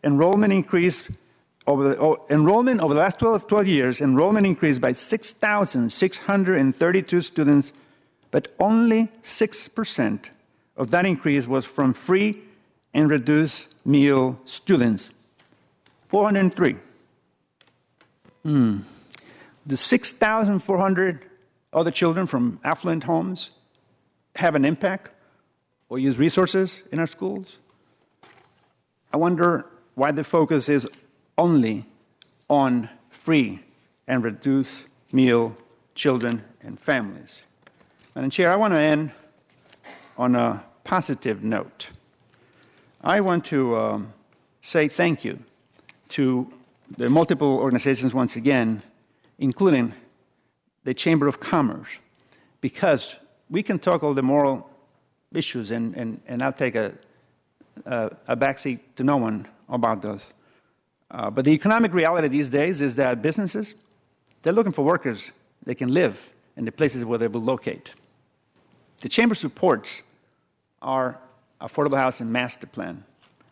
enrollment increased enrollment over the last 12 years, enrollment increased by 6,632 students, but only 6% of that increase was from free and reduced meal students. 403. The 6,400 other children from affluent homes have an impact or use resources in our schools? I wonder why the focus is only on free and reduced meal children and families. Madam Chair, I want to end on a positive note. I want to say thank you to the multiple organizations once again, including the Chamber of Commerce, because we can talk all the moral issues, and I'll take a backseat to no one about those. But the economic reality these days is that businesses, they're looking for workers that can live in the places where they will locate. The Chamber supports our affordable housing master plan.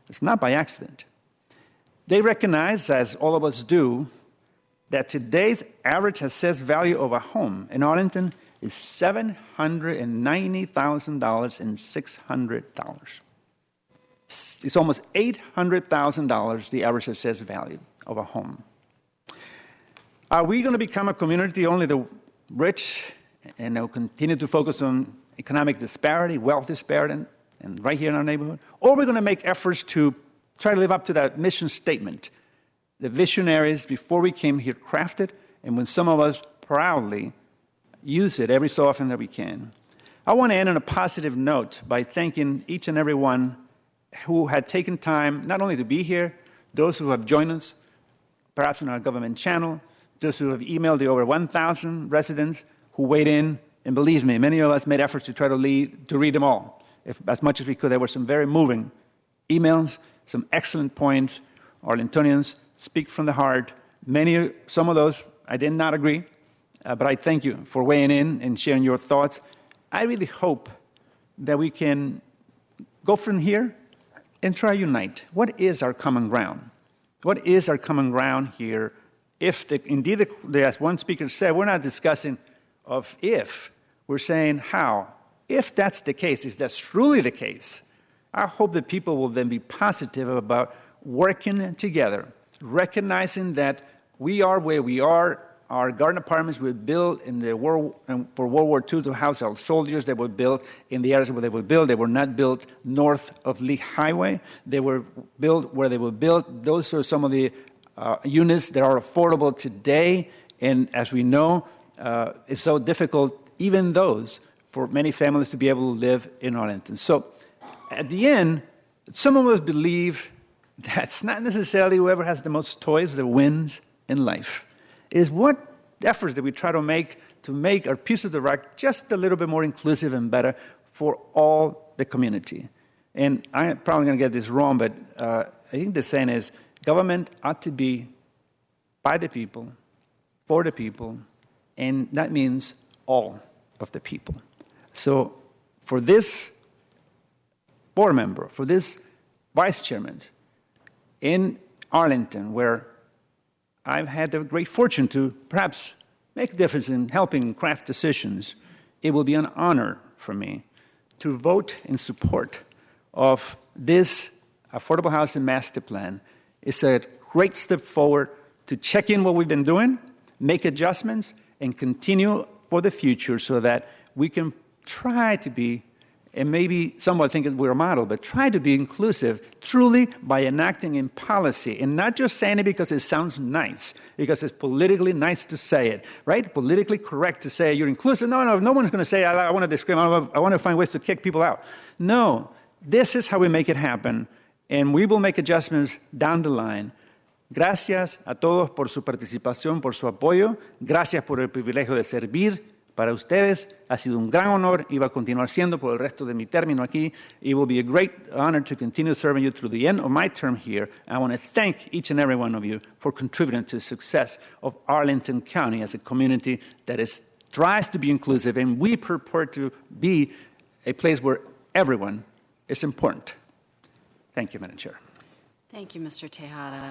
It's not by accident. They recognize, as all of us do, that today's average assessed value of a home in Arlington is $790,000 and $600. It's almost $800,000, the average assessed value of a home. Are we going to become a community only the rich and continue to focus on economic disparity, wealth disparity, and right here in our neighborhood? Or are we going to make efforts to try to live up to that mission statement the visionaries before we came here crafted, and when some of us proudly use it every so often that we can? I want to end on a positive note by thanking each and every one who had taken time not only to be here, those who have joined us, perhaps on our government channel, those who have emailed the over 1,000 residents who weighed in, and believe me, many of us made efforts to try to read them all, as much as we could. There were some very moving emails, some excellent points. Arlingtonians speak from the heart. Some of those I did not agree, but I thank you for weighing in and sharing your thoughts. I really hope that we can go from here and try to unite. What is our common ground? What is our common ground here? If indeed, as one speaker said, we're not discussing of if, we're saying how. If that's the case, if that's truly the case, I hope that people will then be positive about working together, recognizing that we are where we are. Our garden apartments were built for World War II to house our soldiers. They were built in the areas where they were built. They were not built north of Lee Highway. They were built where they were built. Those are some of the units that are affordable today. And as we know, it's so difficult, even those, for many families to be able to live in Arlington. So at the end, some of us believe that's not necessarily whoever has the most toys that wins in life. Is what efforts that we try to make our piece of the rock just a little bit more inclusive and better for all the community. And I'm probably going to get this wrong, but I think the saying is, government ought to be by the people, for the people, and that means all of the people. So for this board member, for this vice chairman in Arlington, where I've had the great fortune to perhaps make a difference in helping craft decisions, it will be an honor for me to vote in support of this affordable housing master plan. It's a great step forward to check in what we've been doing, make adjustments, and continue for the future so that we can try to be, and maybe somewhat think that we're a model, but try to be inclusive truly by enacting in policy and not just saying it because it sounds nice, because it's politically nice to say it, right? Politically correct to say you're inclusive. No one's going to say, I want to discriminate, I want to find ways to kick people out. No, this is how we make it happen, and we will make adjustments down the line. Gracias a todos por su participación, por su apoyo. Gracias por el privilegio de servir para ustedes. Ha sido un gran honor y va a continuar siendo por el resto de mi término aquí. It will be a great honor to continue serving you through the end of my term here. I want to thank each and every one of you for contributing to the success of Arlington County as a community that tries to be inclusive, and we purport to be a place where everyone is important. Thank you, Madam Chair. Thank you, Mr. Tejada.